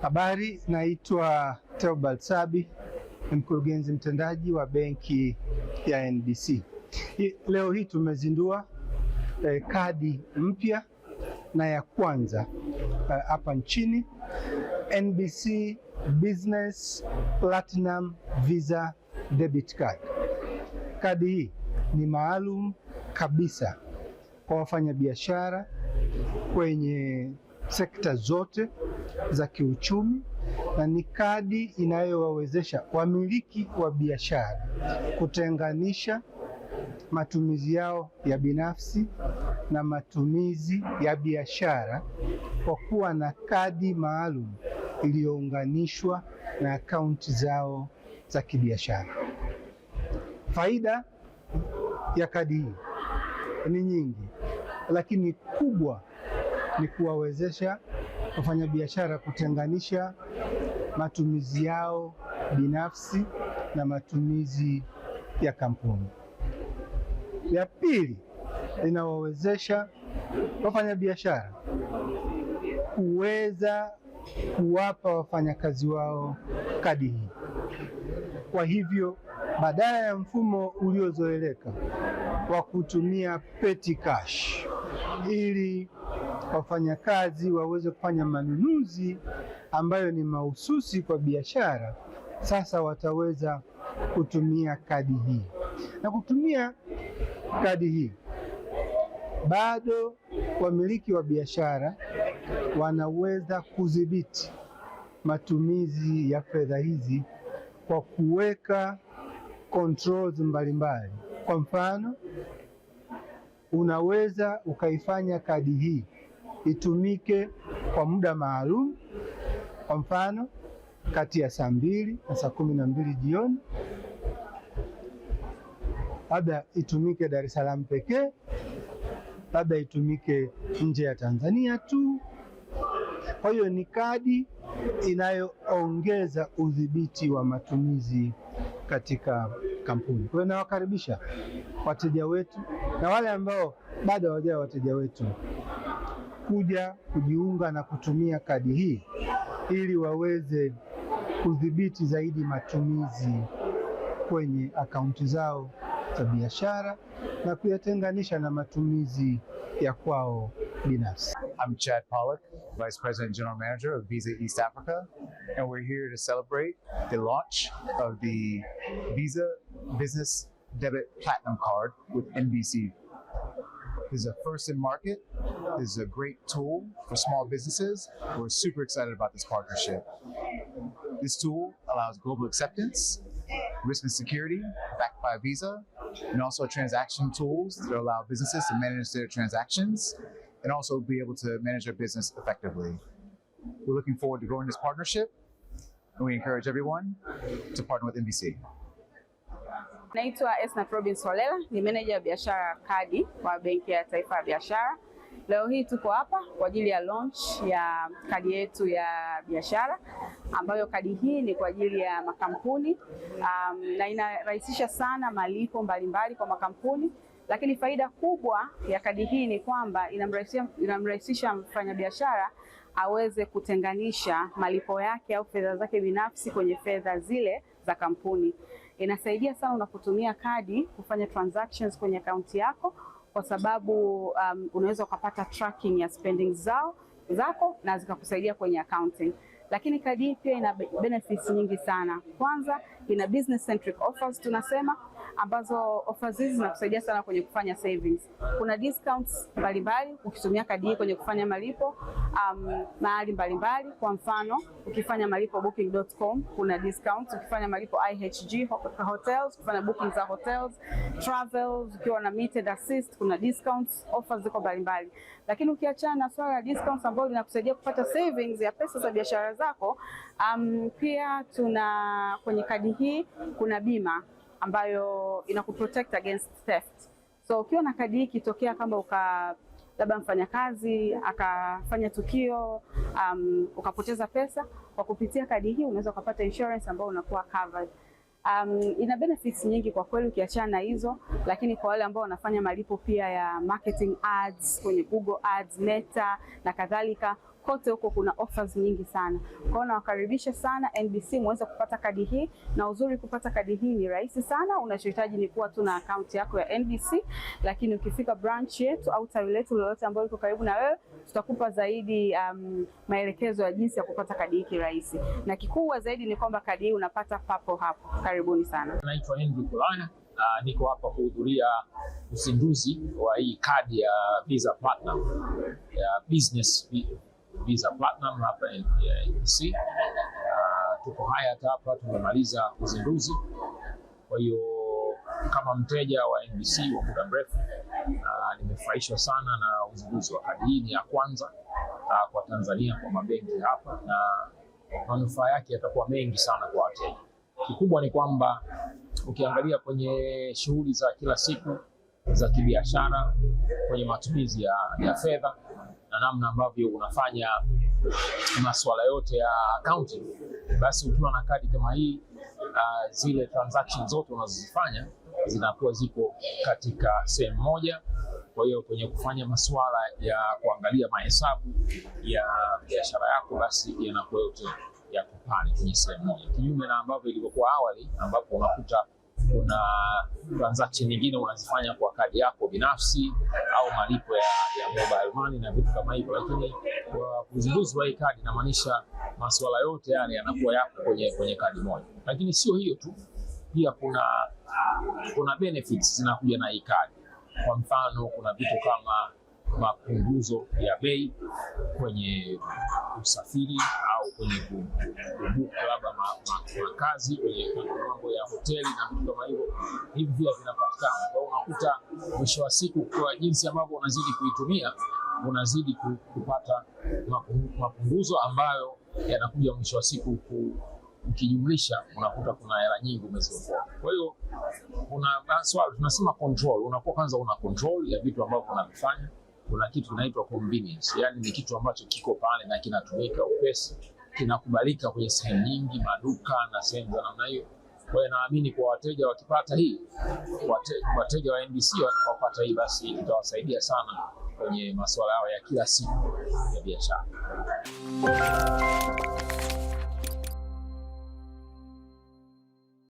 Habari, naitwa Theobald Sabi, mkurugenzi mtendaji wa benki ya NBC. Leo hii tumezindua kadi mpya na ya kwanza hapa nchini, NBC Business Platinum Visa Debit Card. Kadi hii ni maalum kabisa kwa wafanyabiashara kwenye sekta zote za kiuchumi, na ni kadi inayowawezesha wamiliki wa biashara kutenganisha matumizi yao ya binafsi na matumizi ya biashara kwa kuwa na kadi maalum iliyounganishwa na akaunti zao za kibiashara. Faida ya kadi hii ni nyingi, lakini kubwa ni kuwawezesha wafanyabiashara kutenganisha matumizi yao binafsi na matumizi ya kampuni. Ya pili, inawawezesha wafanyabiashara kuweza kuwapa wafanyakazi wao kadi hii. Kwa hivyo, badala ya mfumo uliozoeleka wa kutumia petty cash ili wafanyakazi waweze kufanya manunuzi ambayo ni mahususi kwa biashara, sasa wataweza kutumia kadi hii. Na kutumia kadi hii, bado wamiliki wa biashara wanaweza kudhibiti matumizi ya fedha hizi kwa kuweka controls mbalimbali. Kwa mfano, unaweza ukaifanya kadi hii itumike kwa muda maalum, kwa mfano kati ya saa 2 na saa 12 jioni, labda itumike Dar es Salaam pekee, labda itumike nje ya Tanzania tu. Kwa hiyo ni kadi inayoongeza udhibiti wa matumizi katika kampuni. Kwa hiyo nawakaribisha wateja wetu na wale ambao bado hawajawa wateja wetu kuja kujiunga na kutumia kadi hii ili waweze kudhibiti zaidi matumizi kwenye akaunti zao za biashara na kuyatenganisha na matumizi ya kwao binafsi. I'm Chad Pollock, Vice President General Manager of Visa East Africa, and we're here to celebrate the launch of the Visa Business Debit Platinum Card with NBC. This is a first in market. This is a great tool for small businesses. We're super excited about this partnership. This tool allows global acceptance, risk and security backed by Visa, and also transaction tools that allow businesses to manage their transactions and also be able to manage their business effectively. We're looking forward to growing this partnership, and we encourage everyone to partner with NBC. Naitwa Esnat Robin Solela, ni meneja ya biashara kadi kwa Benki ya Taifa ya Biashara. Leo hii tuko hapa kwa ajili ya launch ya kadi yetu ya biashara, ambayo kadi hii ni kwa ajili ya makampuni na inarahisisha sana malipo mbalimbali kwa makampuni. Lakini faida kubwa ya kadi hii ni kwamba inamrahisisha mfanyabiashara aweze kutenganisha malipo yake au fedha zake binafsi kwenye fedha zile za kampuni. Inasaidia sana unapotumia kadi kufanya transactions kwenye akaunti yako, kwa sababu unaweza ukapata tracking ya spending zako na zikakusaidia kwenye accounting. Lakini kadi hii pia ina benefits nyingi sana. Kwanza, ina business centric offers tunasema, ambazo offers hizi zinakusaidia sana kwenye kufanya savings. Kuna discounts mbalimbali ukitumia kadi hii kwenye kufanya malipo mahali mbalimbali. Kwa mfano, ukifanya malipo booking.com kuna discounts, ukifanya malipo IHG hotels, ukifanya booking za hotels, travels, ukiwa na metered assist kuna discounts, offers ziko mbalimbali. Lakini ukiachana na swala la discounts ambayo linakusaidia kupata savings ya pesa za biashara zako, pia tuna kwenye kadi hii kuna bima ambayo inakuprotect against theft. So ukiwa na kadi hii ikitokea kama labda mfanyakazi akafanya tukio ukapoteza pesa, kwa kupitia kadi hii unaweza kupata insurance ambayo unakuwa covered. Ina benefits nyingi kwa kweli ukiachana na hizo, lakini kwa wale ambao wanafanya malipo pia ya marketing ads kwenye Google Ads, Meta na kadhalika, kote huko kuna offers nyingi sana. Kwa hiyo nawakaribisha sana NBC muweze kupata kadi hii, na uzuri kupata kadi hii ni rahisi sana. Unachohitaji ni kuwa tu na account yako ya NBC, lakini ukifika branch yetu au tawi letu lolote ambalo liko karibu na wewe, tutakupa zaidi maelekezo ya jinsi ya kupata kadi hii kirahisi. Na kikubwa zaidi ni kwamba kadi hii unapata papo hapo. Karibuni sana. Naitwa Henry Kulaya. Niko hapa kuhudhuria uzinduzi wa hii kadi ya Visa Platinum, ya Business Visa Platinum hapa NBC. Tuko hapa tumemaliza uzinduzi. Kwa hiyo kama mteja wa NBC wa muda mrefu, nimefurahishwa sana na uzinduzi wa kadi hii. Ni ya kwanza kwa Tanzania kwa mabenki hapa, na manufaa yake yatakuwa mengi sana kwa wateja. Kikubwa ni kwamba ukiangalia kwenye shughuli za kila siku za kibiashara, kwenye matumizi ya fedha na namna ambavyo unafanya masuala yote ya accounting, basi ukiwa na kadi kama hii, zile transactions zote unazozifanya zinakuwa ziko katika sehemu moja. Kwa hiyo kwenye kufanya masuala ya kuangalia mahesabu ya biashara yako, basi yanakuwa yote yako pale kwenye sehemu moja, kinyume na ambavyo ilivyokuwa awali, ambapo unakuta kuna transaction nyingine unazifanya kwa kadi yako binafsi au malipo ya mobile money na vitu kama hivyo. Lakini kwa uzinduzi wa hii kadi, inamaanisha masuala yote yale yanakuwa yapo kwenye kadi moja. Lakini sio hiyo tu, pia kuna benefits zinakuja na hii kadi. Kwa mfano, kuna vitu kama mapunguzo ya bei kwenye usafiri au kwenye kubuka labda makazi, kwenye mambo ya hoteli na vitu kama hivyo. Hivi pia vinapatikana. Kwa hiyo unakuta mwisho wa siku, kwa jinsi ambavyo unazidi kuitumia, unazidi kupata mapunguzo ambayo yanakuja mwisho wa siku, ukijumlisha unakuta kuna hela nyingi umeziokoa. Kwa hiyo kuna swali tunasema control. Unakuwa kwanza una control ya vitu ambavyo unavifanya. Kuna kitu kinaitwa convenience, yani ni kitu ambacho kiko pale na kinatumika upesi, kinakubalika kwenye sehemu nyingi, maduka na sehemu za namna hiyo. Kwa hiyo naamini kwa wateja wakipata hii, wateja wa NBC wakipata hii, basi itawasaidia sana kwenye masuala yao ya kila siku ya biashara.